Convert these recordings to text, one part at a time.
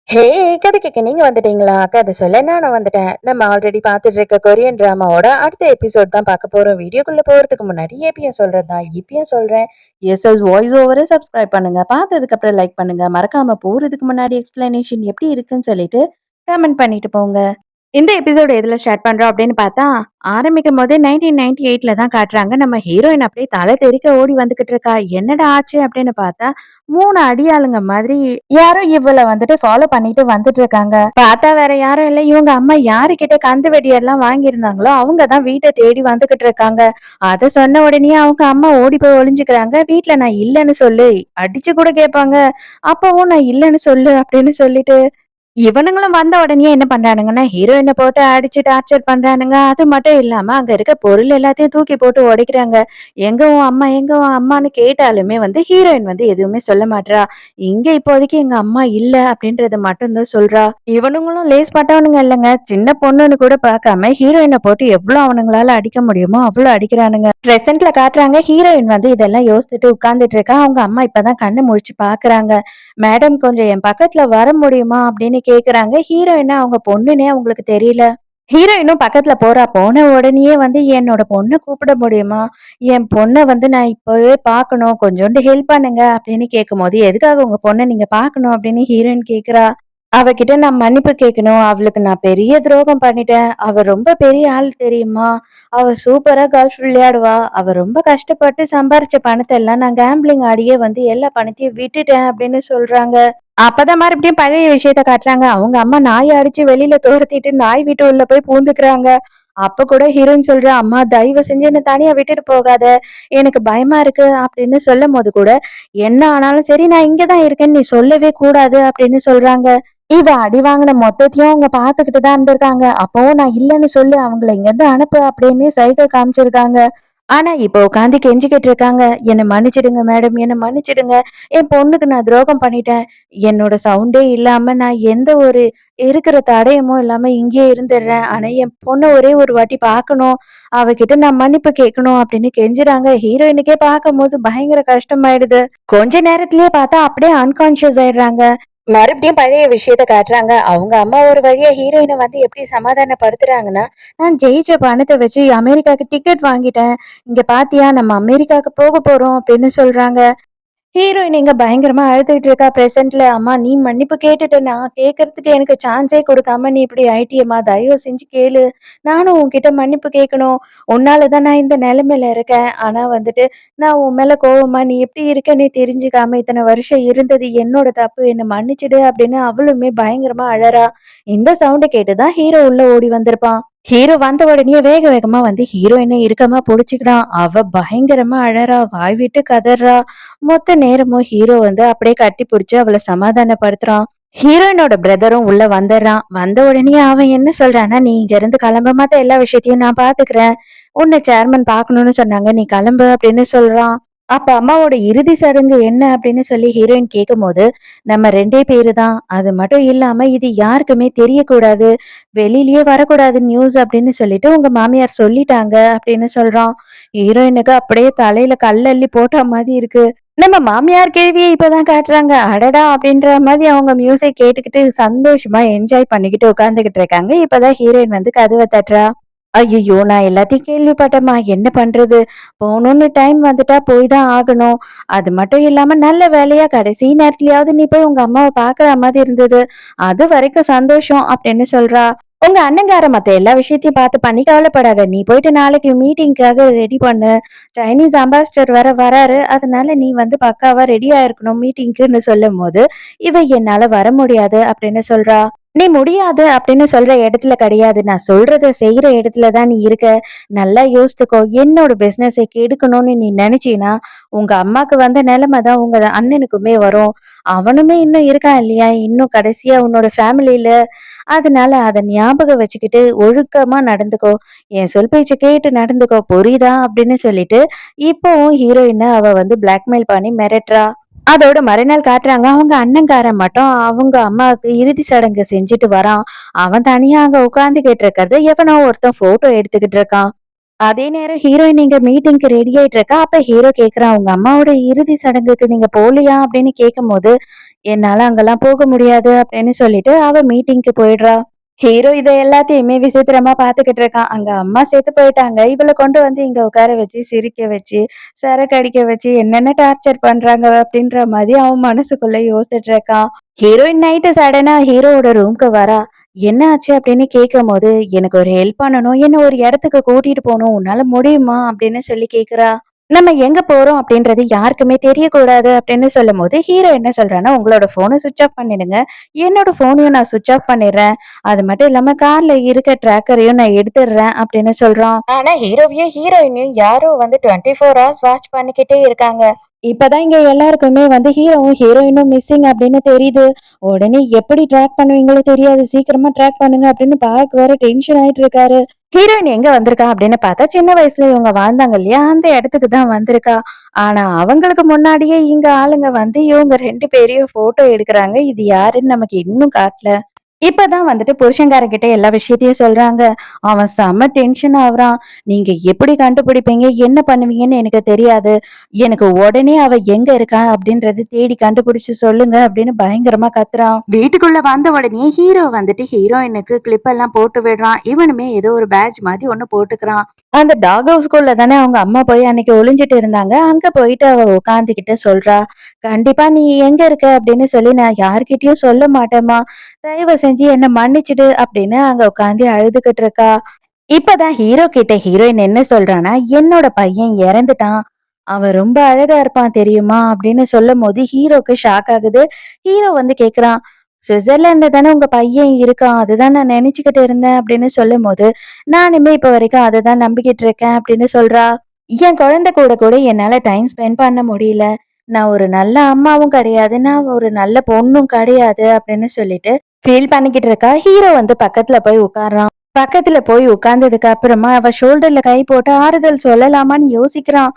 ஹே! கதை கேட்க நீங்க வந்துட்டீங்களா? கதை சொல்ல நானும் வந்துட்டேன். நம்ம ஆல்ரெடி பார்த்துட்டு இருக்க கொரியன் டிராமாவோட அடுத்த எபிசோட் தான் பார்க்க போறோம். வீடியோக்குள்ள போறதுக்கு முன்னாடி ஏபிஎம் சொல்றது தான். இப்பயும் சொல்றேன். எஸ்எஸ் வாய்ஸ் ஓவர சப்ஸ்கிரைப் பண்ணுங்க. பார்த்ததுக்கு அப்புறம் லைக் பண்ணுங்க. மறக்காம போறதுக்கு முன்னாடி எக்ஸ்பிளனேஷன் எப்படி இருக்குன்னு சொல்லிட்டு கமெண்ட் பண்ணிட்டு போங்க. இந்த எபிசோட் எதுல ஸ்டார்ட் பண்றோம் அப்படின்னு பார்த்தா, ஆரம்பிக்கும்போதே 1998ல தான் காட்டுறாங்க. நம்ம ஹீரோயின் அப்படியே தலை தெறிக்க ஓடி வந்துகிட்டு இருக்கா. என்னடா ஆச்சு அப்படின்னு பார்த்தா, 3 அடியாளுங்க மாதிரி யாரோ இவள வந்துட்டு ஃபாலோ பண்ணிட்டு வந்துட்டு இருக்காங்க. பார்த்தா வேற யாரும் இல்ல, இவங்க அம்மா யாருகிட்ட கந்து வெடியெல்லாம் வாங்கியிருந்தாங்களோ அவங்க தான் வீட்டை தேடி வந்துகிட்டு இருக்காங்க. அத சொன்ன உடனே அவங்க அம்மா ஓடி போய் ஒளிஞ்சுக்கிறாங்க. வீட்ல நான் இல்லன்னு சொல்லு, அடிச்சு கூட கேட்பாங்க. அப்பவும் நான் இல்லன்னு சொல்லு அப்படின்னு சொல்லிட்டு இவனுங்களும் வந்த உடனே என்ன பண்றானுங்கன்னா, ஹீரோயின போட்டு அடிச்சு டார்ச்சர் பண்றானுங்க. அது மட்டும் இல்லாம அங்க இருக்க பொருள் எல்லாத்தையும் தூக்கி போட்டு உடைக்கிறாங்க. எங்க உன் அம்மா? எங்க உன் அம்மான்னு கேட்டாலுமே வந்து ஹீரோயின் வந்து எதுவுமே சொல்ல மாட்றா. இங்க இப்போதைக்கு எங்க அம்மா இல்ல அப்படின்றத மட்டும் தான் சொல்றா. இவனுங்களும் லேஸ் பட்டவனுங்க இல்லங்க. சின்ன பொண்ணுன்னு கூட பார்க்காம ஹீரோயின போட்டு எவ்வளவு அவனுங்களால அடிக்க முடியுமோ அவ்வளவு அடிக்கிறானுங்க. பிரசன்ட்ல காட்டுறாங்க ஹீரோயின் வந்து இதெல்லாம் யோசிச்சுட்டு உட்கார்ந்துட்டு இருக்கா. அவங்க அம்மா இப்பதான் கண்ணு முழிச்சு பாக்குறாங்க. மேடம் கொஞ்சம் என் பக்கத்துல வர முடியுமா அப்படின்னு கேக்குறாங்க. ஹீரோயினா அவங்க பொண்ணுன்னே அவங்களுக்கு தெரியல. ஹீரோயினும் பக்கத்துல போறா. போன உடனேயே வந்து என்னோட பொண்ண கூப்பிட முடியுமா? என் பொண்ண வந்து நான் இப்பவே பார்க்கணும். கொஞ்சோண்டு ஹெல்ப் பண்ணுங்க அப்படின்னு கேட்கும்போது, எதுக்காக உங்க பொண்ண நீங்க பார்க்கணும் அப்படின்னு ஹீரோயின் கேக்குறா. அவகிட்ட நான் மன்னிப்பு கேட்கணும். அவளுக்கு நான் பெரிய துரோகம் பண்ணிட்டேன். அவ ரொம்ப பெரிய ஆள் தெரியுமா? அவ சூப்பரா கோல்ஃப் விளையாடுவா. அவ ரொம்ப கஷ்டப்பட்டு சம்பாரிச்ச பணத்த எல்லாம் நான் கேம்பிளிங் ஆடியே வந்து எல்லா பணத்தையும் விட்டுட்டேன் அப்படின்னு சொல்றாங்க. அப்பதான் மறுபடியும் பழைய விஷயத்த காட்டுறாங்க. அவங்க அம்மா நாய அடிச்சு வெளியில துரத்திட்டு நாய் வீட்டு உள்ள போய் பூந்துக்கிறாங்க. அப்ப கூட ஹீரோயின் சொல்றா, "அம்மா தயவு செஞ்சு என்ன தனியா விட்டுட்டு போகாத. எனக்கு பயமா இருக்கு" அப்படின்னு சொல்லும்போது கூட, "என்ன ஆனாலும் சரி நான் இங்க தான் இருக்கேன்னு நீ சொல்லவே கூடாது" அப்படின்னு சொல்றாங்க. இவ அடி வாங்கின மொத்தத்தையும் அவங்க பாத்துக்கிட்டு தான் இருந்திருக்காங்க. அப்பவும் நான் இல்லன்னு சொல்லு அவங்கள இங்கிருந்து அனுப்பு அப்படின்னு சைகை காமிச்சிருக்காங்க. ஆனா இப்போ உட்காந்து கெஞ்சிக்கிட்டு இருக்காங்க. என்ன மன்னிச்சிடுங்க மேடம், என்ன மன்னிச்சிடுங்க. என் பொண்ணுக்கு நான் துரோகம் பண்ணிட்டேன். என்னோட சவுண்டே இல்லாம நான் எந்த ஒரு இருக்கிற தடயமும் இல்லாம இங்கேயே இருந்துடுறேன். ஆனா என் பொண்ண ஒரே ஒரு வாட்டி பார்க்கணும். அவகிட்ட நான் மன்னிப்பு கேட்கணும் அப்படின்னு கெஞ்சுறாங்க. ஹீரோயினுக்கே பார்க்கும்போது பயங்கர கஷ்டமாயிடுது. கொஞ்ச நேரத்திலேயே பார்த்தா அப்படியே அன்கான்ஷியஸ் ஆயிடுறாங்க. மறுபடியும் பழைய விஷயத்த காட்டுறாங்க. அவங்க அம்மா ஒரு வழியா ஹீரோயின வந்து எப்படி சமாதானப்படுத்துறாங்கன்னா, "நான் ஜெயிச்ச பணத்த வச்சு அமெரிக்காக்கு டிக்கெட் வாங்கிட்டேன். இங்க பாத்தியா நம்ம அமெரிக்காக்கு போக போறோம்" அப்படின்னு சொல்றாங்க. ஹீரோயின் இங்க பயங்கரமா அழுதுகிட்டு இருக்கா பிரசன்ட்ல. "அம்மா நீ மன்னிப்பு கேட்டுட்டேன்னா, கேட்கறதுக்கு எனக்கு சான்ஸே குடுக்காம நீ இப்படி ஆயிட்டியேம்மா. தயவு செஞ்சு கேளு. நானும் உன்கிட்ட மன்னிப்பு கேட்கணும். உன்னால தான் நான் இந்த நிலைமையில இருக்கேன். ஆனா வந்துட்டு நான் உன் மேல கோவமா நீ எப்படி இருக்கன்னே தெரிஞ்சுக்காம இத்தனை வருஷம் இருந்தது என்னோட தப்பு. என்ன மன்னிச்சுடு" அப்படின்னு அவளுமே பயங்கரமா அழறா. இந்த சவுண்ட கேட்டு தான் ஹீரோ உள்ள ஓடி வந்திருப்பான். ஹீரோ வந்த உடனே வேக வேகமா வந்து ஹீரோயின இறுக்கமா புடிச்சுக்கிறான். அவ பயங்கரமா அழறா, வாய் விட்டு கதறா. மொத்த நேரமும் ஹீரோ வந்து அப்படியே கட்டி புடிச்சு அவள சமாதானப்படுத்துறான். ஹீரோயினோட பிரதரும் உள்ள வந்துடுறான். வந்த உடனே அவன் என்ன சொல்றான்னா, "நீ இங்க இருந்து கிளம்ப, மத்த எல்லா விஷயத்தையும் நான் பாத்துக்கிறேன். உன்னை சேர்மன் பார்க்கணும்னு சொன்னாங்க. நீ கிளம்பு" அப்படின்னு சொல்றான். அப்ப அம்மாவோட இறுதி சடங்கு என்ன அப்படின்னு சொல்லி ஹீரோயின் கேட்கும்போது, "நம்ம 2 பேரு தான். அது மட்டும் இல்லாம இது யாருக்குமே தெரியக்கூடாது. வெளியிலயே வரக்கூடாது நியூஸ் அப்படின்னு சொல்லிட்டு உங்க மாமியார் சொல்லிட்டாங்க" அப்படின்னு சொல்றான். ஹீரோயினுக்கு அப்படியே தலையில கல்லள்ளி போட்ட மாதிரி இருக்கு. நம்ம மாமியார் கேள்விய இப்பதான் காட்டுறாங்க. அடடா! அப்படின்ற மாதிரி அவங்க மியூசிக் கேட்டுக்கிட்டு சந்தோஷமா என்ஜாய் பண்ணிக்கிட்டு உட்கார்ந்துகிட்டு இருக்காங்க. இப்பதான் ஹீரோயின் வந்து கதவ தட்டுறா. ஐயய்யோ! நான் எல்லாத்தையும் கேள்விப்பட்டேன்ம்மா. என்ன பண்றது? போணும்னு டைம் வந்துட்டா போய் தான் ஆகணும். அது மட்டும் இல்லாம நல்ல வேளையா கடைசி நேரத்துலயாவது நீ போய் உங்க அம்மாவ பார்க்குற மாதிரி இருந்தது. அதுவரைக்கும் சந்தோஷம் அப்படின்னு சொல்றா. உங்க அண்ணங்காரன் மத்த எல்லா விஷயத்தையும் பார்த்து பண்ணி கவலைப்படாத. நீ போயிட்டு நாளைக்கு மீட்டிங்க்காக ரெடி பண்ணு. சைனீஸ் அம்பாசிடர் வேற வராரு. அதனால நீ வந்து பக்காவா ரெடியா இருக்கணும் மீட்டிங்க்குன்னு சொல்லும்போது, இவ என்னால வர முடியாது அப்படின்னு சொல்றா. நீ முடியாது அப்படின்னு சொல்ற இடத்துல கிடையாது. நான் சொல்றத செய்யற இடத்துல தான் நீ இருக்க. நல்லா யோசித்துக்கோ. என்னோட பிசினஸை கெடுக்கணும்னு நீ நினைச்சீன்னா, உங்க அம்மாக்கு வந்த நிலைமை தான் உங்க அண்ணனுக்குமே வரும். அவனுமே இன்னும் இருக்கான் இல்லையா? இன்னும் கடைசியா உன்னோட ஃபேமிலில. அதனால அத ஞாபகம் வச்சுக்கிட்டு ஒழுக்கமா நடந்துக்கோ. என் சொல் பேச்ச கேட்டு நடந்துக்கோ. புரியுதா? அப்படின்னு சொல்லிட்டு, இப்பவும் ஹீரோயின அவ வந்து பிளாக்மெயில் பண்ணி மிரட்டுறா. அதோட மறுநாள் காட்டுறாங்க. அவங்க அண்ணன்காரன் மட்டும் அவங்க அம்மாவுக்கு இறுதி சடங்கு செஞ்சுட்டு வரான். அவன் தனியா அங்க உட்கார்ந்துகிட்டு இருக்கிறத எவனோ ஒருத்தன் போட்டோ எடுத்துக்கிட்டு இருக்கான். அதே நேரம் ஹீரோயின் இங்க மீட்டிங்க்கு ரெடி ஆயிட்டு இருக்கா. அப்ப ஹீரோ கேக்குறான், "உங்க அம்மாவோட இறுதி சடங்குக்கு நீங்க போகலையா?" அப்படின்னு கேட்கும்போது, என்னால அங்கெல்லாம் போக முடியாது அப்படின்னு சொல்லிட்டு அவ மீட்டிங்க்கு போயிடுறா. ஹீரோ இத எல்லாத்தையுமே விசித்திரமா பார்த்துக்கிட்டு இருக்கான். அங்க அம்மா செத்து போயிட்டாங்க. இவள கொண்டு வந்து இங்க உட்கார வச்சு, சிரிக்க வச்சு, சரக்கு அடிக்க வச்சு என்னென்ன டார்ச்சர் பண்றாங்க அப்படின்ற மாதிரி அவன் மனசுக்குள்ள யோசிச்சுட்டு இருக்கான். ஹீரோயின் நைட்டு சடனா ஹீரோவோட ரூம்க்கு வரா. என்ன ஆச்சு அப்படின்னு கேட்கும்போது, "எனக்கு ஒரு ஹெல்ப் பண்ணணும். என்ன ஒரு இடத்துக்கு கூட்டிட்டு போணும். உன்னால முடியுமா?" அப்படின்னு சொல்லி கேட்கிறா. நம்ம எங்க போறோம் அப்படின்றது யாருக்குமே தெரியக்கூடாது அப்படின்னு சொல்லும்போது, ஹீரோ என்ன சொல்றான்னா, "உங்களோட ஃபோன ஸ்விட்ச் ஆஃப் பண்ணிடுங்க. என்னோட ஃபோனையும் நான் ஸ்விட்ச் ஆஃப் பண்ணிடுறேன். அது மட்டும் இல்லாம கார்ல இருக்க ட்ராக்கரையும் நான் எடுத்துடுறேன்" அப்படின்னு சொல்றான். ஆனா ஹீரோவையும் ஹீரோயினையும் யாரோ வந்து 24 ஹவர்ஸ் வாட்ச் பண்ணிக்கிட்டே இருக்காங்க. இப்பதான் இங்க எல்லாருக்குமே வந்து ஹீரோவும் ஹீரோயினும் மிஸ்ஸிங் அப்படின்னு தெரியுது. உடனே எப்படி ட்ராக் பண்ணுவீங்களோ தெரியாது. சீக்கிரமா ட்ராக் பண்ணுங்க அப்படின்னு பார்க் வேற டென்ஷன் ஆயிட்டு இருக்காரு. ஹீரோயின் எங்க வந்திருக்கா அப்படின்னு பார்த்தா, சின்ன வயசுல இவங்க வாழ்ந்தாங்க இல்லையா? அந்த இடத்துக்கு தான் வந்திருக்கா. ஆனா அவங்களுக்கு முன்னாடியே இங்க ஆளுங்க வந்து இவங்க 2 பேரையும் ஃபோட்டோ எடுக்குறாங்க. இது யாருன்னு நமக்கு இன்னும் காட்டல. இப்பதான் வந்துட்டு புருஷன்காரங்கிட்ட எல்லா விஷயத்தையும் சொல்றாங்க. அவன் செம்ம டென்ஷன் ஆவுறான். "நீங்க எப்படி கண்டுபிடிப்பீங்க? என்ன பண்ணுவீங்கன்னு எனக்கு தெரியாது. எனக்கு உடனே அவ எங்க இருக்கா அப்படின்றத தேடி கண்டுபிடிச்சு சொல்லுங்க" அப்படின்னு பயங்கரமா கத்துறான். வீட்டுக்குள்ள வந்த உடனே ஹீரோ வந்துட்டு ஹீரோயினுக்கு கிளிப் எல்லாம் போட்டு விடுறான். இவனுமே ஏதோ ஒரு பேட்ஜ் மாதிரி ஒண்ணு போட்டுக்கிறான். அந்த டாக் ஹவுஸ்குள்ள தானே அவங்க அம்மா போய் அன்னைக்கு ஒளிஞ்சிட்டு இருந்தாங்க. அங்க போயிட்டு அவ உட்காந்துக்கிட்டு சொல்றா, "கண்டிப்பா நீ எங்க இருக்க அப்படின்னு சொல்லி நான் யார்கிட்டயும் சொல்ல மாட்டேம்மா. தயவு செஞ்சு என்ன மன்னிச்சிடு" அப்படின்னு அங்க உட்காந்து அழுதுகிட்டு இருக்கா. இப்பதான் ஹீரோ கிட்ட ஹீரோயின் என்ன சொல்றான்னா, "என்னோட பையன் இறந்துட்டான். அவன் ரொம்ப அழகா இருப்பான் தெரியுமா?" அப்படின்னு சொல்லும்போது ஹீரோக்கு ஷாக் ஆகுது. ஹீரோ வந்து கேக்குறான், "சுவிட்சர்லாந்துல தானே உங்க பையன் இருக்கான். அதுதான் நான் நினைச்சுக்கிட்டு இருந்தேன்" அப்படின்னு சொல்லும்போது, "நானுமே இப்ப வரைக்கும் அததான் நம்பிக்கிட்டு இருக்கேன்" அப்படின்னு சொல்றா. "என் குழந்தை கூட கூட என்னால டைம் ஸ்பெண்ட் பண்ண முடியல. நான் ஒரு நல்ல அம்மாவும் கிடையாது. நான் ஒரு நல்ல பொண்ணும் கிடையாது" அப்படின்னு சொல்லிட்டு ஃபீல் பண்ணிக்கிட்டு இருக்கா. ஹீரோ வந்து பக்கத்துல போய் உட்கார்றான். பக்கத்துல போய் உட்கார்ந்ததுக்கு அப்புறமா அவ ஷோல்டர்ல கை போட்டு ஆறுதல் சொல்லலாமான்னு யோசிக்கிறான்.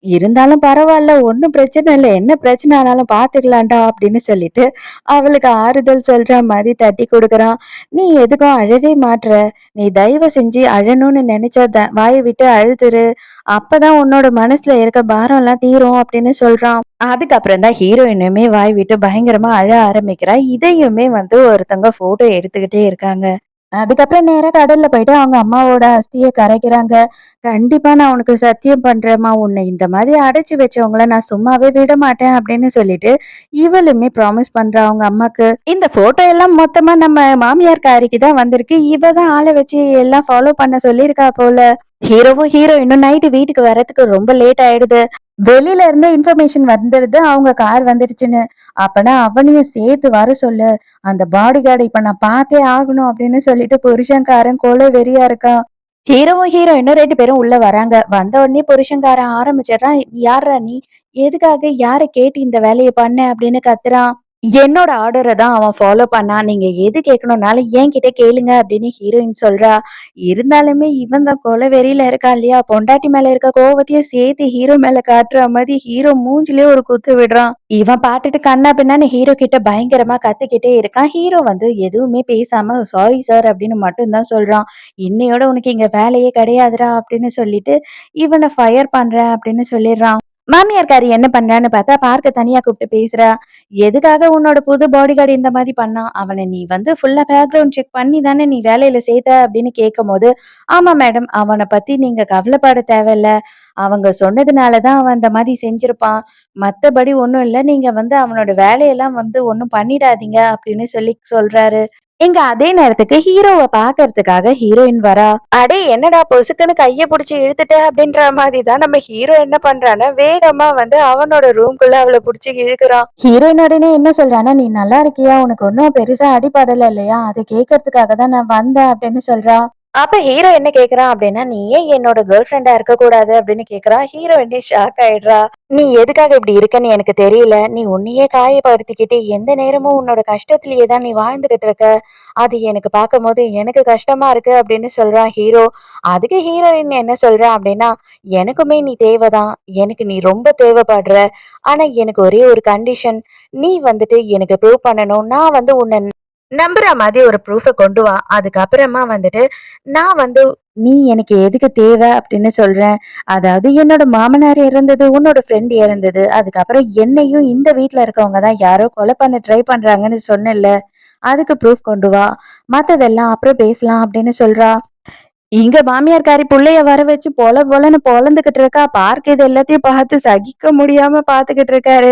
இருந்தாலும் பரவாயில்ல, ஒண்ணும் பிரச்சனை இல்ல. என்ன பிரச்சனை ஆனாலும் பாத்துக்கலாம்டா அப்படின்னு சொல்லிட்டு அவளுக்கு ஆறுதல் சொல்ற மாதிரி தட்டி கொடுக்கறான். "நீ எதுக்கும் அழவே மாட்ற. நீ தயவு செஞ்சு அழணும்னு நினைச்சா வாயை விட்டு அழுதுரு. அப்பதான் உன்னோட மனசுல இருக்க பாரம் எல்லாம் தீரும்" அப்படின்னு சொல்றான். அதுக்கப்புறம் தான் ஹீரோயினுமே வாய் விட்டு பயங்கரமா அழ ஆரம்பிக்கிறா. இதையுமே வந்து ஒருத்தவங்க போட்டோ எடுத்துக்கிட்டே இருக்காங்க. அதுக்கப்புறம் நேரா கடல்ல போயிட்டு அவங்க அம்மாவோட அஸ்திய கரைக்கிறாங்க. "கண்டிப்பா நான் உனக்கு சத்தியம் பண்றேன்ம்மா, உன்னை இந்த மாதிரி அடைச்சு வச்சவங்கள நான் சும்மாவே விட மாட்டேன்" அப்படின்னு சொல்லிட்டு இவளுமே ப்ராமிஸ் பண்றா அவங்க அம்மாக்கு. இந்த போட்டோ எல்லாம் மொத்தமா நம்ம மாமியார்காரிக்கு தான் வந்திருக்கு. இவ தான் ஆள வச்சு எல்லாம் ஃபாலோ பண்ண சொல்லியிருக்கா போல. ஹீரோவும் ஹீரோயினும் நைட்டு வீட்டுக்கு வர்றதுக்கு ரொம்ப லேட் ஆயிடுது. வெளியில இருந்து இன்ஃபர்மேஷன் வந்துருது அவங்க கார் வந்துருச்சுன்னு. அப்பனா அவனையும் சேர்த்து வர சொல்லு. அந்த பாடிகார்டு இப்ப நான் பார்த்தே ஆகணும் அப்படின்னு சொல்லிட்டு புருஷன்காரன் கொலை வெறியா இருக்கான். ஹீரோவும் ஹீரோயினும் 2 பேரும் உள்ள வராங்க. வந்த உடனே புருஷன்காரன் ஆரம்பிச்சிடுறான். "யார்றா நீ? எதுக்காக யார கேட்டு இந்த வேலைய பண்ண?" அப்படின்னு கத்துறான். "என்னோட ஆர்டர தான் அவன் ஃபாலோ பண்ணான். நீங்க எது கேட்கணும்னாலும் என்கிட்ட கேளுங்க" அப்படின்னு ஹீரோயின் சொல்றா. இருந்தாலுமே இவன் தான் கொலை வெறியில இருக்கான் இல்லையா? பொண்டாட்டி மேல இருக்க கோவத்தையும் சேர்த்து ஹீரோ மேல காட்டுற மாதிரி ஹீரோ மூஞ்சிலயே ஒரு குத்து விடுறான். இவன் பாட்டுட்டு கன்னா பின்னான்னு ஹீரோ கிட்ட பயங்கரமா கத்திக்கிட்டே இருக்கான். ஹீரோ வந்து எதுவுமே பேசாம "சாரி சார்" அப்படின்னு மட்டும் தான் சொல்றான். "இன்னையோட உனக்கு இங்க வேலையே கிடையாதுடா" அப்படின்னு சொல்லிட்டு இவன ஃபயர் பண்றேன் அப்படின்னு சொல்லிடுறான். மாமியார்காரி என்ன பண்றான்னு பார்த்தா பார்க்க தனியா கூப்பிட்டு பேசுறா. "எதுக்காக உன்னோட புது பாடிகார்டு இந்த மாதிரி பண்ணான்? அவன நீ வந்து ஃபுல்லா பேக்ரவுண்ட் செக் பண்ணி தானே நீ வேலையில சேர்த்த" அப்படின்னு கேட்கும்போது, "ஆமா மேடம். அவன பத்தி நீங்க கவலைப்பட தேவையில்ல. அவங்க சொன்னதுனால தான் அவன் அந்த மாதிரி செஞ்சிருப்பான். மத்தபடி ஒண்ணும் இல்ல. நீங்க வந்து அவனோட வேலையெல்லாம் வந்து ஒண்ணும் பண்ணிடாதீங்க" அப்படின்னு சொல்லி சொல்றாரு. இங்க அதே நேரத்துக்கு ஹீரோவ பாக்கறதுக்காக ஹீரோயின் வரா. "அடே என்னடா பொசுக்குன்னு கைய புடிச்சு இழுத்துட்ட" அப்படின்ற மாதிரி தான் நம்ம ஹீரோ என்ன பண்றான்னா, வேகமா வந்து அவனோட ரூம்குள்ள அவள புடிச்சு இழுக்குறான். ஹீரோயின் உடனே என்ன சொல்றான்னா, "நீ நல்லா இருக்கியா? உனக்கு ஒண்ணும் பெருசா அடிபடல இல்லையா? அத கேட்கறதுக்காக தான் நான் வந்தேன்" அப்படின்னு சொல்றா. அப்ப ஹீரோ என்ன கேக்குறான் அப்படின்னா, "நீ ஏன் என்னோட கேர்ள் ஃப்ரெண்டா இருக்கக்கூடாது?" அப்படின்னு கேக்குறான். ஹீரோயினே ஷாக் ஆயிடுறா. "நீ எதுக்காக இப்படி இருக்கன்னு எனக்கு தெரியல. நீ உன்னையே காயப்படுத்திக்கிட்டு எந்த நேரமும் உன்னோட கஷ்டத்திலேயே தான் நீ வாழ்ந்துகிட்டு இருக்க. அது எனக்கு பார்க்கும்போது எனக்கு கஷ்டமா இருக்கு" அப்படின்னு சொல்றான் ஹீரோ. அதுக்கு ஹீரோயின் என்ன சொல்றா அப்படின்னா, "எனக்குமே நீ தேவைதான். எனக்கு நீ ரொம்ப தேவைப்படுற. ஆனா எனக்கு ஒரே ஒரு கண்டிஷன். நீ வந்துட்டு எனக்கு ப்ரூவ் பண்ணணும். நான் வந்து உன்ன நம்புற மாதிரி ஒரு ப்ரூஃப கொண்டு வா. அதுக்கப்புறமா வந்துட்டு, நான் வந்து நீ எனக்கு எதுக்கு தேவை அப்படின்னு சொல்றேன். அதாவது என்னோட மாமனார் இறந்தது, உன்னோட ஃப்ரெண்ட் இறந்தது. அதுக்கப்புறம் என்னையும் இந்த வீட்ல இருக்கவங்க தான் யாரோ கொலை பண்ண ட்ரை பண்றாங்கன்னு சொன்னேல்ல. அதுக்கு ப்ரூஃப் கொண்டு வா. மத்ததெல்லாம் அப்புறம் பேசலாம் அப்படின்னு சொல்றா. எங்க மாமியார்காரி புள்ளைய வர வச்சு பொல பொலன்னு பொலந்துகிட்டு இருக்கா. பார்க் இது எல்லாத்தையும் பார்த்து சகிக்க முடியாம பார்த்துக்கிட்டு இருக்காரு.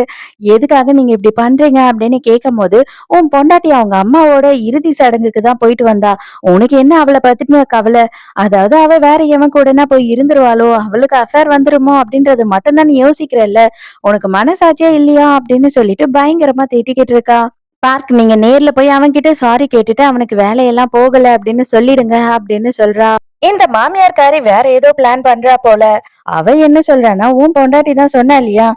"எதுக்காக நீங்க இப்படி பண்றீங்க?" அப்படின்னு கேட்கும்போது, "உன் பொண்டாட்டி அவங்க அம்மாவோட இறுதி சடங்குக்கு தான் போயிட்டு வந்தா. உனக்கு என்ன அவள பத்தின கவல? அதாவது அவ வேற எவன் கூடனா போய் இருந்துருவாளோ? அவளுக்கு அஃபேர் வந்துருமோ? அப்படின்றது மட்டும் தான் நீ யோசிக்கிறல்ல. உனக்கு மனசாட்சியே இல்லையா?" அப்படின்னு சொல்லிட்டு பயங்கரமா திட்டிக்கிட்டு இருக்கா. பார்க் நீங்க நேர்ல போய் அவன்கிட்ட சாரி கேட்டுட்டு அவனுக்கு வேலையெல்லாம் போகல அப்படின்னு சொல்லிடுங்க அப்படின்னு சொல்றா. இந்த மாமியார்காரி வேற ஏதோ பிளான் பண்றா போல. அவ என்ன சொல்றான்னா, உன் பொண்டாட்டி தான் சொன்னா இல்லையா?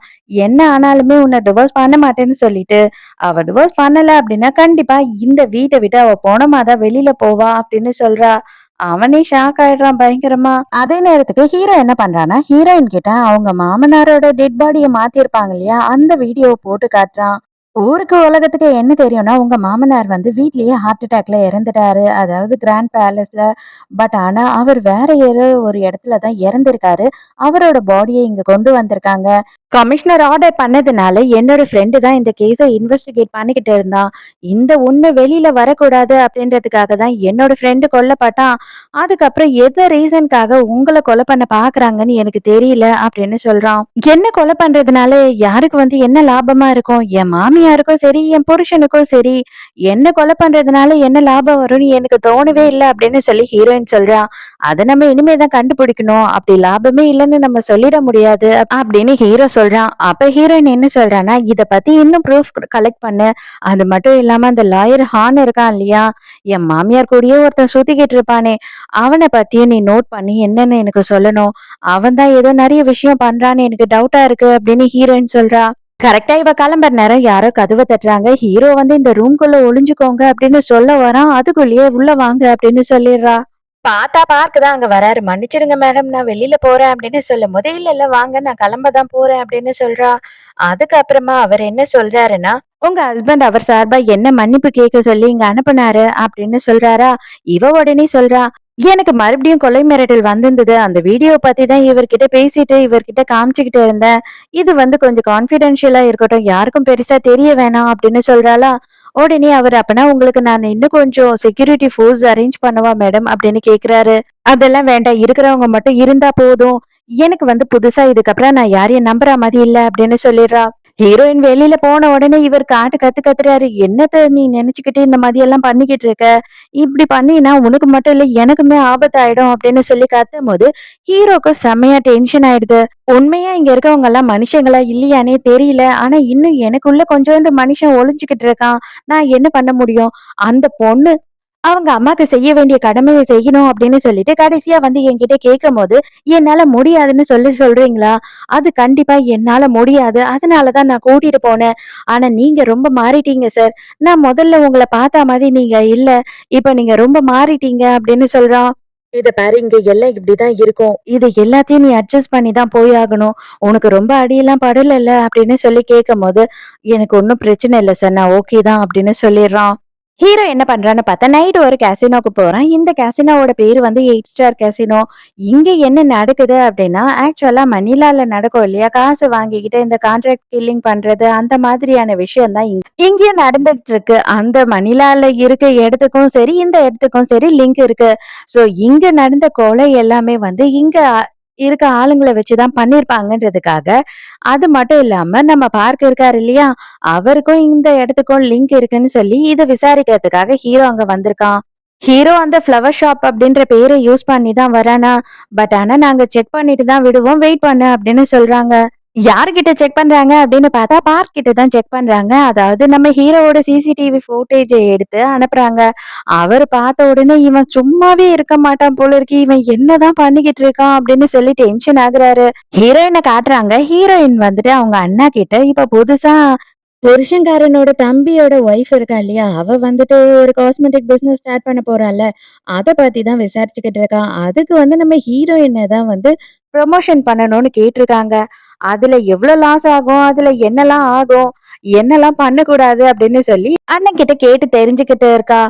என்ன ஆனாலுமே உன்னை டிவோர்ஸ் பண்ண மாட்டேன்னு சொல்லிட்டு. அவ டிவோர்ஸ் பண்ணல அப்படின்னா கண்டிப்பா இந்த வீட்டை விட்டு அவ போனமா தான் வெளியில போவா அப்படின்னு சொல்றா. அவனே ஷாக் ஆயிடுறான் பயங்கரமா. அதே நேரத்துக்கு ஹீரோ என்ன பண்றான்னா, ஹீரோயின் கிட்ட அவங்க மாமனாரோட டெட் பாடிய மாத்திருப்பாங்க இல்லையா? அந்த வீடியோவ போட்டு காட்டுறான். ஊருக்கு உலகத்துக்கு என்ன தெரியும்னா, உங்க மாமனார் வந்து வீட்லயே ஹார்ட் அட்டாக்ல இறந்துட்டாரு. அதாவது கிராண்ட் பேலஸ்ல. பட் ஆனா, அவர் வேற ஏதோ ஒரு இடத்துல தான் இறந்திருக்காரு. அவரோட பாடிய இங்க கொண்டு வந்திருக்காங்க. கமிஷனர் ஆர்டர் பண்ணதுனால என்னோட ஃப்ரெண்டு தான் இந்த கேஸ இன்வெஸ்டிகேட் பண்ணிக்கிட்டு இருந்தான். இந்த உண்மை வெளியில வரக்கூடாது அப்படின்றதுக்காக தான் என்னோட ஃப்ரெண்டு கொல்லப்பட்டான். அதுக்கப்புறம் எந்த ரீசன்க்காக உங்கள கொலை பண்ண பாக்குறாங்கன்னு எனக்கு தெரியல அப்படின்னு சொல்றான். என்ன கொலை பண்றதுனால யாருக்கு வந்து என்ன லாபமா இருக்கும்? என் மாமியாருக்கும் சரி, என் புருஷனுக்கும் சரி, என்ன கொலை பண்றதுனால என்ன லாபம் வரும்னு எனக்கு தோணவே இல்ல அப்படின்னு சொல்லி ஹீரோயின் சொல்றா. அத நம்ம இனிமே தான் கண்டுபிடிக்கணும். அப்படி லாபமே இல்லன்னு நம்ம சொல்லிட முடியாது அப்படின்னு ஹீரோ சொல்றான். அப்ப ஹீரோயின் என்ன சொல்றான்னா, இத பத்தி இன்னும் ப்ரூஃப் கலெக்ட் பண்ணு. அது மட்டும் இல்லாம அந்த லாயர் ஹான் இருக்கான் இல்லையா? என் மாமியார் கூடயே ஒருத்தன் சுத்திக்கிட்டு இருப்பானே, அவன பத்தியும் நீ நோட் பண்ணி என்னன்னு எனக்கு சொல்லணும். அவன் தான் ஏதோ நெறைய விஷயம் பண்றான்னு எனக்கு டவுட்டா இருக்கு அப்படின்னு ஹீரோயின் சொல்றா. கரெக்ட்டா இவ கிளம்புற நேரம் யாரோ கதவ தட்டுறாங்க. ஹீரோ வந்து இந்த ரூம்குள்ள ஒளிஞ்சுக்கோங்க அப்படின்னு சொல்ல வரான். அதுக்குள்ளேயே உள்ள வாங்க அப்படின்னு சொல்லிடுறா. பார்த்தா பார்க் தான் அங்க வராரு. "மன்னிச்சிடுங்க மேடம், நான் வெளியில போறேன்" அப்படின்னு சொல்லும்போது, "இல்ல, இல்ல வாங்க நான் கிளம்ப தான் போறேன்" அப்படின்னு சொல்றா. அதுக்கப்புறமா அவர் என்ன சொல்றாருன்னா, "உங்க ஹஸ்பண்ட் அவர் சார்பா என்ன மன்னிப்பு கேட்க சொல்லி இங்க அனுப்புனாரு" அப்படின்னு சொல்றாரா. இவ உடனே சொல்றா, "எனக்கு மறுபடியும் கொலை மிரட்டல் வந்திருந்தது. அந்த வீடியோ பத்தி தான் இவர்கிட்ட பேசிட்டு, இவர்கிட்ட காமிச்சுக்கிட்டு இருந்தேன். இது வந்து கொஞ்சம் கான்ஃபிடென்ஷியலா இருக்கட்டும். யாருக்கும் பெருசா தெரிய வேணாம்" அப்படின்னு சொல்றாளா. உடனே அவரு, "அப்பன்னா உங்களுக்கு நான் இன்னும் கொஞ்சம் செக்யூரிட்டி ஃபோர்ஸ் அரேஞ்ச் பண்ணவா மேடம்?" அப்படின்னு கேக்குறாரு. "அதெல்லாம் வேண்டாம். இருக்கிறவங்க மட்டும் இருந்தா போதும். எனக்கு வந்து புதுசா இதுக்கப்புறம் நான் யாரையும் நம்புற மாதிரி இல்ல" அப்படின்னு சொல்லிடுறா. ஹீரோயின் வெளியில போன உடனே இவர் காட்டு கத்து கத்துறாரு. "என்னத்த நீ நினைச்சுக்கிட்டு இந்த மாதிரி எல்லாம் பண்ணிக்கிட்டு இருக்க? இப்படி பண்ணீன்னா உனக்கு மட்டும் இல்ல எனக்குமே ஆபத்தாயிடும்" அப்படின்னு சொல்லி கத்தும்போது, ஹீரோக்கு செம்மையா டென்ஷன் ஆயிடுது. உண்மையா இங்க இருக்கவங்க எல்லாம் மனுஷங்களா இல்லையான்னே தெரியல. ஆனா இன்னும் எனக்குள்ள கொஞ்சோண்டு மனுஷன் ஒளிஞ்சுகிட்டு இருக்கான். நான் என்ன பண்ண முடியும்? அந்த பொண்ணு அவங்க அம்மாக்கு செய்ய வேண்டிய கடமைய செய்யணும் அப்படின்னு சொல்லிட்டு கடைசியா வந்து என்கிட்ட கேட்கும்போது, என்னால முடியாதுன்னு சொல்லி சொல்றீங்களா? அது கண்டிப்பா என்னால முடியாது. அதனால தான் நான் கூட்டிட்டு போனேன். ஆனா நீங்க ரொம்ப மாறிட்டீங்க சார். நான் முதல்ல உங்கள பார்த்தா மாதிரி நீங்க இல்ல. இப்ப நீங்க ரொம்ப மாறிட்டீங்க அப்படின்னு சொல்றான். இத பாரு இங்க எல்லாம் இப்படிதான் இருக்கும். இது எல்லாத்தையும் நீ அட்ஜஸ்ட் பண்ணி தான் போயாகணும். உனக்கு ரொம்ப அடியெல்லாம் படலல்ல அப்படின்னு சொல்லி கேட்கும்போது, எனக்கு ஒண்ணும் பிரச்சனை இல்ல சார். நான் ஓகே தான் அப்படின்னு சொல்லிடுறான். ஹீரோ என்ன பண்றான்னு பார்த்தா, நைட் ஒரு கேசினோக்கு போறான். இந்த கேசினோவோட பேரு வந்து 8 ஸ்டார் கேசினோ. இங்க என்ன நடக்குது அப்படின்னா, ஆக்சுவலா மணிலால நடக்கும் இல்லையா? காசு வாங்கிக்கிட்டு இந்த கான்ட்ராக்ட் கில்லிங் பண்றது, அந்த மாதிரியான விஷயம் தான் இங்கேயும் நடந்துட்டு இருக்கு. அந்த மணிலால இருக்க இடத்துக்கும் சரி, இந்த இடத்துக்கும் சரி லிங்க் இருக்கு. சோ இங்க நடந்த கொலை எல்லாமே வந்து இங்க இருக்க ஆளுங்கள வச்சுதான் பண்ணியிருப்பாங்கன்றதுக்காக, அது மட்டும் இல்லாம நம்ம பார்க் இருக்காரு இல்லையா? அவருக்கும் இந்த இடத்துக்கும் லிங்க் இருக்குன்னு சொல்லி இத விசாரிக்கிறதுக்காக ஹீரோ அங்க வந்திருக்கான். ஹீரோ அந்த ஃப்ளவர் ஷாப் அப்படின்ற பேர யூஸ் பண்ணி தான் வரானா. பட் ஆனா நாங்க செக் பண்ணிட்டு தான் விடுவோம். வெயிட் பண்ணு அப்படின்னு சொல்றாங்க. யார்கிட்ட செக் பண்றாங்க அப்படின்னு பார்த்தா, பார்க் கிட்ட தான் செக் பண்றாங்க. அதாவது நம்ம ஹீரோவோட சிசிடிவி ஃபுட்டேஜ எடுத்து அனுப்புறாங்க. அவரு பார்த்த உடனே இவன் சும்மாவே இருக்க மாட்டான் போல இருக்கு. இவன் என்னதான் பண்ணிக்கிட்டு இருக்கான் அப்படின்னு சொல்லி டென்ஷன் ஆகுறாரு. ஹீரோயின காட்டுறாங்க. ஹீரோயின் வந்துட்டு அவங்க அண்ணா கிட்ட இப்ப புதுசா புருஷன்காரனோட தம்பியோட ஒய்ஃப் இருக்கா இல்லையா? அவ வந்துட்டு ஒரு காஸ்மெட்டிக் பிசினஸ் ஸ்டார்ட் பண்ண போறால்ல. அத பத்தி தான் விசாரிச்சுக்கிட்டு இருக்கா. அதுக்கு வந்து நம்ம ஹீரோயின தான் வந்து ப்ரமோஷன் பண்ணணும்னு கேட்டிருக்காங்க. அதுல எவ்ளோ லாஸ் ஆகும்? அதுல என்னலாம் ஆகும்? என்னெல்லாம் பண்ணக்கூடாது அப்படின்னு சொல்லி அண்ணன் கிட்ட கேட்டு தெரிஞ்சுக்கிட்டு இருக்கா.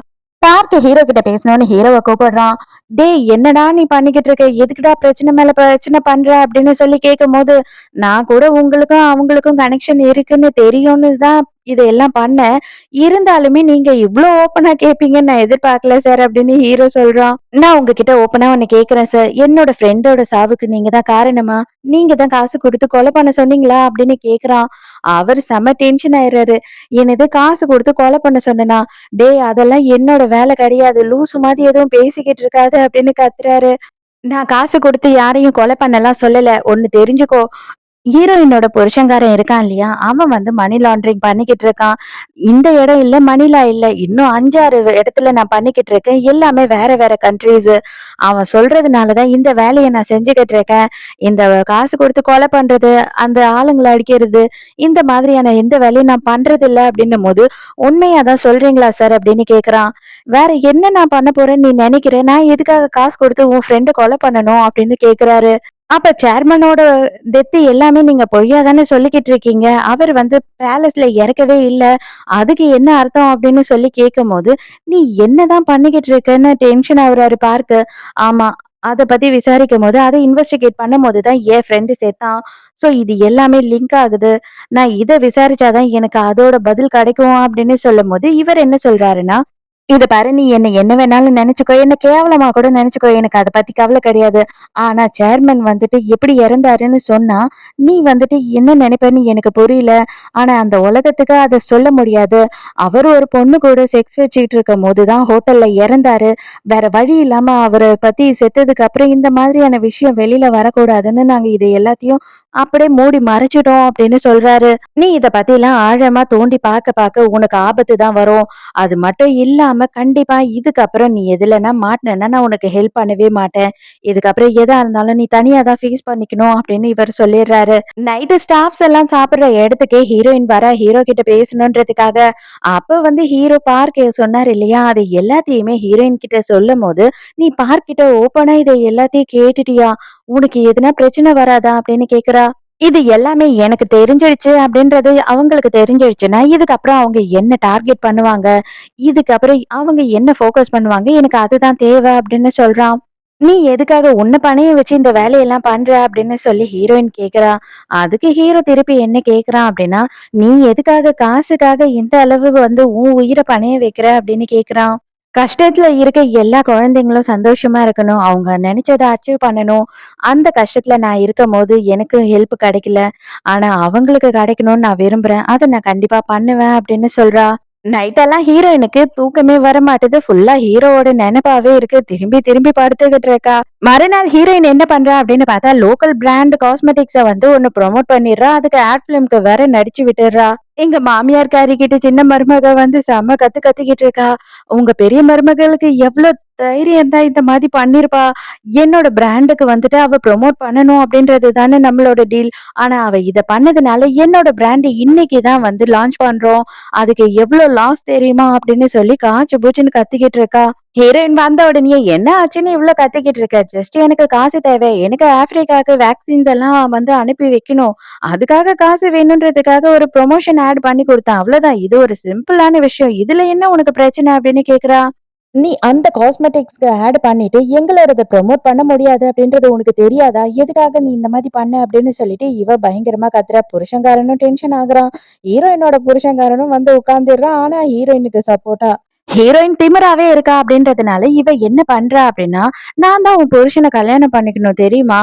பார்த்து ஹீரோ கிட்ட பேசணும்னு ஹீரோவ கூப்பிடுறான். டேய் என்னடா நீ பண்ணிக்கிட்டு இருக்க? எதுக்குடா பிரச்சனை மேல பிரச்சனை பண்ற? அப்படின்னு சொல்லி கேட்கும்போது, நான் கூட உங்களுக்கும் அவங்களுக்கும் கனெக்ஷன் இருக்குன்னு தெரியும்னு தான் இதெல்லாம் பண்ணேன். இருந்தாலுமே நீங்க இவ்ளோ ஓப்பனா கேட்பீங்கன்னு நான் எதிர்பார்க்கல சார் அப்படின்னு ஹீரோ சொல்றான். நான் உங்ககிட்ட ஓப்பனா ஒண்ணு கேட்கிறேன் சார். என்னோட ஃப்ரெண்டோட சாவுக்கு நீங்க தான் காரணமா? நீங்க தான் காசு குடுத்து கொலை பண்ண சொன்னீங்களா? அப்படின்னு கேட்கிறான். அவரு செம டென்ஷன் ஆயிடுறாரு. என்னது காசு குடுத்து கொலை பண்ண சொன்னனா? டேய் அதெல்லாம் என்னோட வேலை கிடையாது. லூசு மாதிரி எதுவும் பேசிக்கிட்டு இருக்காத அப்படின்னு கத்துறாரு. நான் காசு குடுத்து யாரையும் கொலை பண்ணலாம் சொல்லல. ஒண்ணு தெரிஞ்சுக்கோ. ஹீரோயினோட புருஷன்காரன் இருக்கான் இல்லையா? அவன் வந்து மணி லாண்டரிங் பண்ணிக்கிட்டு இருக்கான். இந்த இடம் இல்ல, மணிலா இல்ல. இன்னும் 5, 6 இடத்துல நான் பண்ணிக்கிட்டு இருக்கேன். எல்லாமே வேற வேற கண்ட்ரீஸு. அவன் சொல்றதுனால தான் இந்த வேலைய நான் செஞ்சுகிட்டு இருக்கேன். இந்த காசு குடுத்து கொலை பண்றது, அந்த ஆளுங்கள அடிக்கிறது, இந்த மாதிரியான எந்த வேலையும் நான் பண்றதில்ல அப்டின்னும்போது, "உண்மையா தான் சொல்றீங்களா சார்?" அப்படின்னு கேட்குறான். "வேற என்ன நான் பண்ண போறேன்னு நீ நெனைக்கிற? நான் எதுக்காக காசு குடுத்து உன் ஃப்ரெண்ட கொலை பண்ணணும்?" அப்படின்னு கேட்குறாரு. அப்ப சேர்மனோட டெத் எல்லாமே நீங்க பொய்யா தானே சொல்லிக்கிட்டு இருக்கீங்க. அவர் வந்து பேலஸ்ல இறக்கவே இல்ல. அதுக்கு என்ன அர்த்தம் அப்படின்னு சொல்லி கேட்கும்போது, "நீ என்னதான் பண்ணிக்கிட்டு இருக்கன்னு?" டென்ஷன் ஆகுறாரு பார்க்க. ஆமா. அத பத்தி விசாரிக்கும்போது, அத இன்வெஸ்டிகேட் பண்ணும்போது தான் என் ஃப்ரெண்ட் செத்தான். சோ இது எல்லாமே லிங்க் ஆகுது. நான் இத விசாரிச்சா தான் எனக்கு அதோட பதில் கிடைக்கும் அப்படின்னு சொல்லும்போது, இவர் என்ன சொல்றாருன்னா, "இத பாரு நீ என்ன வேணாலும் நெனச்சுக்கோ. என்ன கேவலமா கூட நெனச்சுக்கோ. எனக்கு அத பத்தி கவல கிடையாது. ஆனா சேர்மன் வந்துட்டு எப்படி இறந்தாருன்னு சொன்னா, நீ வந்துட்டு என்ன நினைப்பேன்னு எனக்கு புரியல. ஆனா அந்த உலகத்துக்கு அத சொல்ல முடியாது. அவரு ஒரு பொண்ணு கூட செக்ஸ் வச்சுக்கிட்டு இருக்கும்போது தான் ஹோட்டல்ல இறந்தாரு. வேற வழி இல்லாம அவர பத்தி செத்ததுக்கு அப்புறம் இந்த மாதிரியான விஷயம் வெளில வரக்கூடாதுன்னு நாங்க இத எல்லாத்தையும் அப்படியே மூடி மறைச்சிட்டோம் அப்படின்னு சொல்றாரு. நீ இத பத்திலாம் ஆழமா தோண்டி பாக்க உனக்கு ஆபத்து தான் வரும். அது மட்டும் இல்லாம கண்டிப்பா இதுக்கப்புறம் நீ எதுலன்னா மாட்டுனேன்னா நான் உனக்கு ஹெல்ப் பண்ணவே மாட்டேன். இதுக்கப்புறம் எதா இருந்தாலும் நீ தனியா தான் ஃபேஸ் பண்ணிக்கணும் அப்படின்னு இவர் சொல்லிடுறாரு. நைட்டு ஸ்டாஃப்ஸ் எல்லாம் சாப்பிடுற இடத்துக்கே ஹீரோயின் வர ஹீரோ கிட்ட பேசணுன்றதுக்காக. அப்ப வந்து ஹீரோ பார்க் சொன்னாரு இல்லையா? அது எல்லாத்தையுமே ஹீரோயின் கிட்ட சொல்லும்போது, "நீ பார்க் கிட்ட ஓப்பனா இத எல்லாத்தையும் கேட்டுட்டியா? உனக்கு எதுனா பிரச்சனை வராதா?" அப்படின்னு கேக்குறா. இது எல்லாமே எனக்கு தெரிஞ்சிடுச்சு அப்படின்றது அவங்களுக்கு தெரிஞ்சிடுச்சுன்னா, இதுக்கப்புறம் அவங்க என்ன டார்கெட் பண்ணுவாங்க? இதுக்கப்புறம் அவங்க என்ன ஃபோக்கஸ் பண்ணுவாங்க? எனக்கு அதுதான் தேவை அப்படின்னு சொல்றான். "நீ எதுக்காக உன்ன பணைய வச்சு இந்த வேலையெல்லாம் பண்ற?" அப்படின்னு சொல்லி ஹீரோயின் கேட்கிறா. அதுக்கு ஹீரோ திருப்பி என்ன கேட்கிறான் அப்படின்னா, "நீ எதுக்காக காசுக்காக இந்த அளவு வந்து உன் உயிர பணைய வைக்கிற?" அப்படின்னு கேட்கிறான். கஷ்டத்துல இருக்க எல்லா குழந்தைங்களும் சந்தோஷமா இருக்கணும். அவங்க நெனைச்சத அச்சீவ் பண்ணணும். அந்த கஷ்டத்துல நான் இருக்கும்போது எனக்கு ஹெல்ப் கிடைக்கல. ஆனா அவங்களுக்கு கிடைக்கணும்னு நான் விரும்புறேன். அத நான் கண்டிப்பா பண்ணுவேன் அப்படின்னு சொல்றா. நைட்டெல்லாம் ஹீரோயினுக்கு தூக்கமே வரமாட்டுது. ஃபுல்லா ஹீரோவோட நெனப்பாவே இருக்கு. திரும்பி திரும்பி படுத்துக்கிட்டு இருக்கா. மறுநாள் ஹீரோயின் என்ன பண்றா அப்படின்னு பார்த்தா, லோக்கல் பிராண்ட் காஸ்மெட்டிக்ஸ வந்து ஒண்ணு ப்ரமோட் பண்ணிடுறா. அதுக்கு ஆட் ஃபிலிம்க்கு வேற நடிச்சு விட்டுர்றா. எங்க மாமியார்காரி கிட்ட சின்ன மருமக வந்து செம்ம கத்திக்கிட்டு இருக்கா. உங்க பெரிய மருமகளுக்கு எவ்ளோ தைரியம் இருந்தா இந்த மாதிரி பண்ணிருப்பா. என்னோட பிராண்டுக்கு வந்துட்டு அவ ப்ரமோட் பண்ணணும் அப்படின்றது தானே நம்மளோட டீல். ஆனா அவ இத பண்ணதுனால என்னோட பிராண்ட் இன்னைக்கு தான் வந்து லான்ச் பண்றோம். அதுக்கு எவ்ளோ லாஸ் தெரியுமா? அப்படின்னு சொல்லி காச்சு பூச்சுன்னு கத்திக்கிட்டு இருக்கா. ஹீரோயின் வந்த உடனே என்ன ஆச்சுன்னு இவ்ளோ கத்திக்கிட்டு இருக்க? ஜஸ்ட் எனக்கு காசு தேவை. எனக்கு ஆப்பிரிக்காவுக்கு வேக்சின்ஸ் எல்லாம் வந்து அனுப்பி வைக்கணும். அதுக்காக காசு வேணுன்றதுக்காக ஒரு ப்ரமோஷன் ஆட் பண்ணி குடுத்தேன். அவ்வளோதான். இது ஒரு சிம்பிளான விஷயம். இதுல என்ன உனக்கு பிரச்சனை? அப்படின்னு கேட்கிறா. நீ அந்த காஸ்மெட்டிக்ஸ்க்கு ஆட் பண்ணிட்டு எங்களோடத ப்ரமோட் பண்ண முடியாது அப்படின்றது உனக்கு தெரியாதா? எதுக்காக நீ இந்த மாதிரி பண்ண? அப்படின்னு சொல்லிட்டு இவ பயங்கரமா கத்துறா. புருஷன்காரனும் டென்ஷன் ஆகுறான். ஹீரோயினோட புருஷன்காரனும் வந்து உட்கார்ந்துடுறான். ஆனா ஹீரோயினுக்கு சப்போர்ட்டா ஹீரோயின் திமிராவே இருக்கா அப்படின்றதுனால இவ என்ன பண்றா அப்படின்னா, நான் தான் உன் புருஷனை கல்யாணம் பண்ணிக்கணும் தெரியுமா?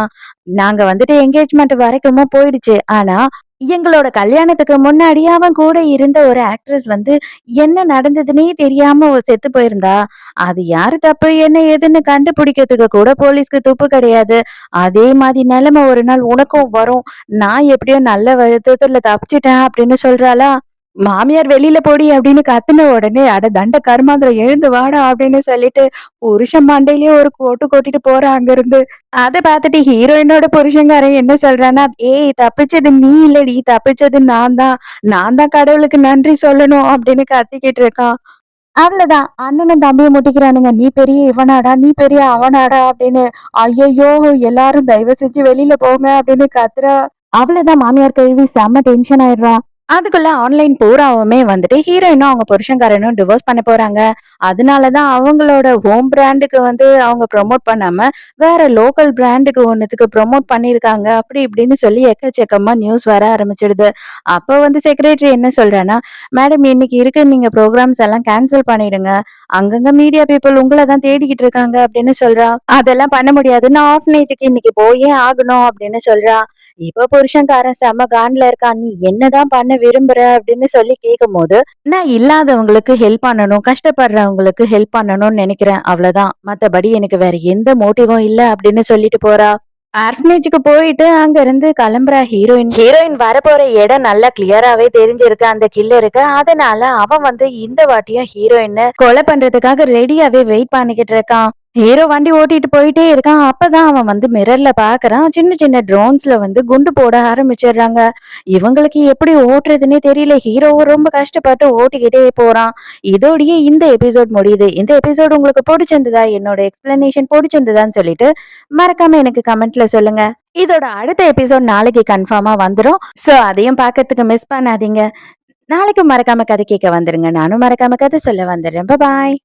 நாங்க வந்துட்டு என்கேஜ்மெண்ட் வரைக்குமா போயிடுச்சு. ஆனா எங்களோட கல்யாணத்துக்கு முன்னாடி அவன் கூட இருந்த ஒரு ஆக்ட்ரஸ் வந்து என்ன நடந்ததுன்னே தெரியாம செத்து போயிருந்தா. அது யாரு தப்பு என்ன ஏதுன்னு கண்டுபிடிக்கிறதுக்கு கூட போலீஸ்க்கு துப்பு கிடையாது. அதே மாதிரி நிலைமை ஒரு நாள் உனக்கும் வரும். நான் எப்படியோ நல்ல விதத்துல தப்பிச்சிட்டேன் அப்படின்னு சொல்றாளா. மாமியார் வெளியில போடி அப்படின்னு கத்துன உடனே, அட தண்ட கருமாந்திரம் எழுந்து வாடா அப்படின்னு சொல்லிட்டு, புருஷன் மண்டையிலயே ஒரு கொட்டு கொட்டிட்டு போறா அங்கிருந்து. அத பாத்துட்டு ஹீரோயினோட புருஷன்காரன் என்ன சொல்றான்னா, "ஏய் தப்பிச்சது நீ இல்லடி, தப்பிச்சது நான் தான். நான் தான் கடவுளுக்கு நன்றி சொல்லணும்" அப்படின்னு கத்திக்கிட்டு இருக்கான். அவ்வளவுதான். அண்ணனும் தம்பியும் முட்டிக்கிறானுங்க. "நீ பெரிய இவனாடா, நீ பெரிய அவனாடா" அப்படின்னு. ஐயையோ! எல்லாரும் தயவு செஞ்சு வெளியில போங்க அப்படின்னு கத்துறா. அவ்வளவுதான் மாமியார் கழுவி செம்ம டென்ஷன் ஆயிடுறா. அதுக்குள்ள ஆன்லைன் பூராவுமே வந்துட்டு ஹீரோயினும் அவங்க புருஷன்காரனும் டிவோர்ஸ் பண்ண போறாங்க. அதனாலதான் அவங்களோட ஹோம் பிராண்டுக்கு வந்து அவங்க ப்ரொமோட் பண்ணாம வேற லோக்கல் பிராண்டுக்கு ஒண்ணுத்துக்கு ப்ரொமோட் பண்ணியிருக்காங்க. அப்படி இப்படின்னு சொல்லி எக்கச்சக்கமா நியூஸ் வர ஆரம்பிச்சிடுது. அப்ப வந்து செக்ரட்டரி என்ன சொல்றான்னா, மேடம் இன்னைக்கு இருக்க நீங்க ப்ரோகிராம்ஸ் எல்லாம் கேன்சல் பண்ணிடுங்க. அங்கங்க மீடியா பீப்புள் உங்கள தான் தேடிக்கிட்டு இருக்காங்க அப்படின்னு சொல்றா. அதெல்லாம் பண்ண முடியாது. நான் ஆர்ஃபனேஜுக்கு இன்னைக்கு போயே ஆகணும் அப்படின்னு சொல்றா. இப்ப புருஷன்காரன் செம கான்ல இருக்கான். நீ என்னதான் பண்ண விரும்புற அப்படின்னு சொல்லி கேட்கும்போது, நான் இல்லாதவங்களுக்கு ஹெல்ப் பண்ணணும், கஷ்டப்படுறவங்களுக்கு ஹெல்ப் பண்ணணும்னு நினைக்கிறேன். அவ்வளவுதான். மத்தபடி எனக்கு வேற எந்த மோட்டிவும் இல்ல அப்படின்னு சொல்லிட்டு போறா. ஆர்ஃபனேஜுக்கு போயிட்டு அங்க இருந்து கிளம்புறா ஹீரோயின். ஹீரோயின் வரப்போற இடம் நல்லா கிளியராவே தெரிஞ்சிருக்கு அந்த கில்லருக்கு. அதனால அவன் வந்து இந்த வாட்டியும் ஹீரோயின கொலை பண்றதுக்காக ரெடியாவே வெயிட் பண்ணிக்கிட்டு இருக்கான். ஹீரோ வண்டி ஓட்டிட்டு போயிட்டே இருக்கான். அப்பதான் அவன் வந்து மிரர்ல பாக்குறான். சின்ன சின்ன ட்ரோன்ஸ்ல வந்து குண்டு போட ஆரம்பிச்சிடுறாங்க. இவங்களுக்கு எப்படி ஓட்டுறதுன்னே தெரியல. ஹீரோவும் ரொம்ப கஷ்டப்பட்டு ஓட்டிக்கிட்டே போறான். இதோடயே இந்த எபிசோட் முடியுது. இந்த எபிசோட் உங்களுக்கு பிடிச்சிருந்ததா? என்னோட எக்ஸ்பிளனேஷன் பிடிச்சிருந்ததான்னு சொல்லிட்டு மறக்காம எனக்கு கமெண்ட்ல சொல்லுங்க. இதோட அடுத்த எபிசோட் நாளைக்கு கன்ஃபார்மா வந்துரும். சோ அதையும் பார்க்கறதுக்கு மிஸ் பண்ணாதீங்க. நாளைக்கு மறக்காம கதை கேட்க வந்துருங்க. நானும் மறக்காம கதை சொல்ல வந்துடுறேன். பாய்.